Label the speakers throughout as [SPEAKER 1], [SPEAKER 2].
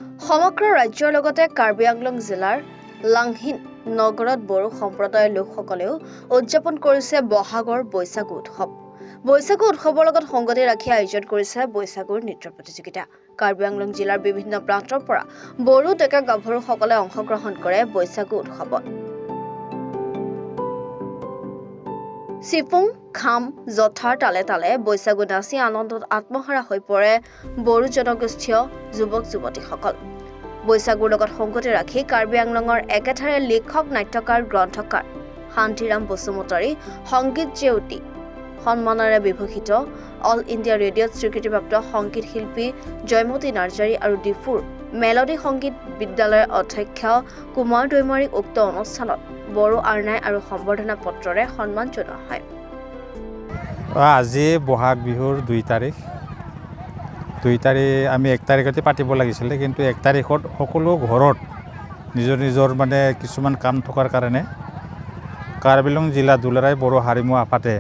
[SPEAKER 1] সমগ্ৰ ৰাজ্যৰ লগতে কাৰ্বি আংলং জিলাৰ লাংহিন নগৰত বড়ো সম্প্ৰদায়ৰ লোকসকলেও উদযাপন কৰিছে বহাগৰ বৈশাগু উৎসৱ। বৈশাগু উৎসৱৰ লগত সংগতি ৰাখি আয়োজন কৰিছে বৈশাগুৰ নৃত্য প্ৰতিযোগিতা। কাৰ্বি আংলং জিলাৰ বিভিন্ন প্ৰান্তৰ পৰা বড়ো ডেকা গাভৰুসকলে অংশগ্ৰহণ কৰে বৈশাগু উৎসৱত। চিপুং, খাম, জথাৰ তালে তালে বৈশাগু নাচি আনন্দত আত্মহাৰা হৈ পৰে বড়ো জনগোষ্ঠীয় যুৱক-যুৱতীসকল। বৈশাগুৰ লগত সংগতি ৰাখি কাৰ্বি আংলঙৰ একেঠাৰে লেখক, নাট্যকাৰ, গ্ৰন্থকাৰ শান্তিৰাম বসুমতাৰী সংগীত জেউতি সন্মানেৰে বিভূষিত অল ইণ্ডিয়া ৰেডিঅ'ত স্বীকৃতিপ্ৰাপ্ত সংগীত শিল্পী জয়মতী নাৰ্জাৰী আৰু ডিফুৰ মেলডি সংগীত বিদ্যালয়ৰ অধ্যক্ষ কুমাৰ দৈমাৰীক উক্ত অনুষ্ঠানত বড়ো আৰ্নাই আৰু সম্বৰ্ধনা পত্ৰৰে সন্মান জনোৱা হয়।
[SPEAKER 2] আজি বহাগ বিহুৰ 2 তাৰিখ আমি 1 তাৰিখতে পাতিব লাগিছিলে, কিন্তু 1 তাৰিখত সকলো ঘৰত নিজৰ মানে কিছুমান কাম থকাৰ কাৰণে কাৰ্বি আংলং জিলা দুলাৰায় বড়ো হাৰিমু আফাদে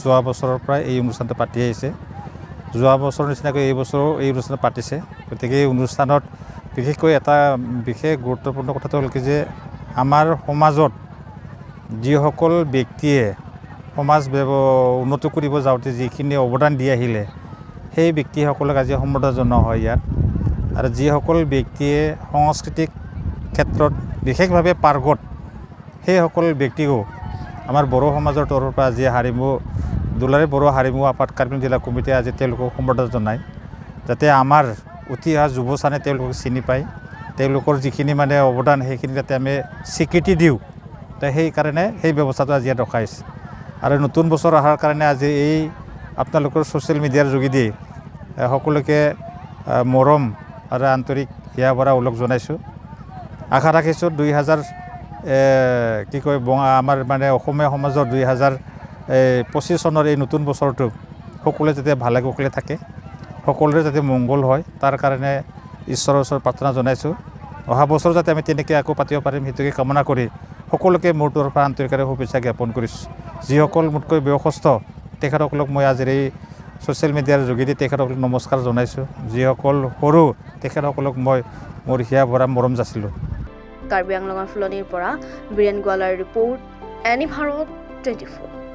[SPEAKER 2] যোৱা বছৰৰ পৰা এই অনুষ্ঠানটো পাতি আহিছে। যোৱা বছৰৰ নিচিনাকৈ এই বছৰো এই অনুষ্ঠান পাতিছে। গতিকে এই অনুষ্ঠানত বিশেষকৈ এটা বিশেষ গুৰুত্বপূৰ্ণ কথাটো হ'ল কি যে আমাৰ সমাজত যিসকল ব্যক্তিয়ে সমাজ উন্নত কৰিব যাওঁতে যিখিনি অৱদান দি আহিলে সেই ব্যক্তিসকলক আজি সম্বৰ্ধনা জনোৱা হয় ইয়াত। আৰু যিসকল ব্যক্তিয়ে সাংস্কৃতিক ক্ষেত্ৰত বিশেষভাৱে পাৰ্গত সেইসকল ব্যক্তিকো আমাৰ বড়ো সমাজৰ তৰফৰ পৰা আজি দুলাৰায় বড়ো হাৰিমু আফাদ কাৰ্বি আংলং জিলা কমিটিয়ে আজি তেওঁলোকক সম্বৰ্ধনা জনায়, যাতে আমাৰ উঠি অহা যুৱচামে তেওঁলোকক চিনি পায়, তেওঁলোকৰ যিখিনি মানে অৱদান সেইখিনি যাতে আমি স্বীকৃতি দিওঁ। তো সেইকাৰণে সেই ব্যৱস্থাটো আজি ইয়াত ৰখা হৈছে। আৰু নতুন বছৰ অহাৰ কাৰণে আজি এই আপোনালোকৰ ছ'চিয়েল মিডিয়াৰ যোগেদি সকলোকে মৰম আৰু আন্তৰিক হিয়া ভৰা ওলগ জনাইছোঁ। আশা ৰাখিছোঁ 2025 আমাৰ মানে অসমীয়া সমাজৰ 2025 চনৰ এই নতুন বছৰটো সকলোৱে যাতে ভালে কুশলে থাকে, সকলোৰে যাতে মংগল হয়, তাৰ কাৰণে ঈশ্বৰৰ ওচৰত প্ৰাৰ্থনা জনাইছোঁ। অহা বছৰ যাতে আমি তেনেকৈ আকৌ পাতিব পাৰিম সেইটোকে কামনা কৰি সকলোকে মোৰ তৰফৰ পৰা আন্তৰিকৰে শুভেচ্ছা জ্ঞাপন কৰিছোঁ। যিসকল মোতকৈ বয়সস্থ তেখেতসকলক মই আজিৰ এই ছ'চিয়েল মিডিয়াৰ যোগেদি তেখেতসকলক নমস্কাৰ জনাইছোঁ। যিসকল সৰু তেখেতসকলক মই মোৰ হিয়া ভৰা মৰম যাচিলোঁ।
[SPEAKER 1] কাৰ্বি আংলঙৰ ফুলনিৰ পৰা বীৰেন গোৱালাৰ ৰিপৰ্ট, এনি ভাৰত 24।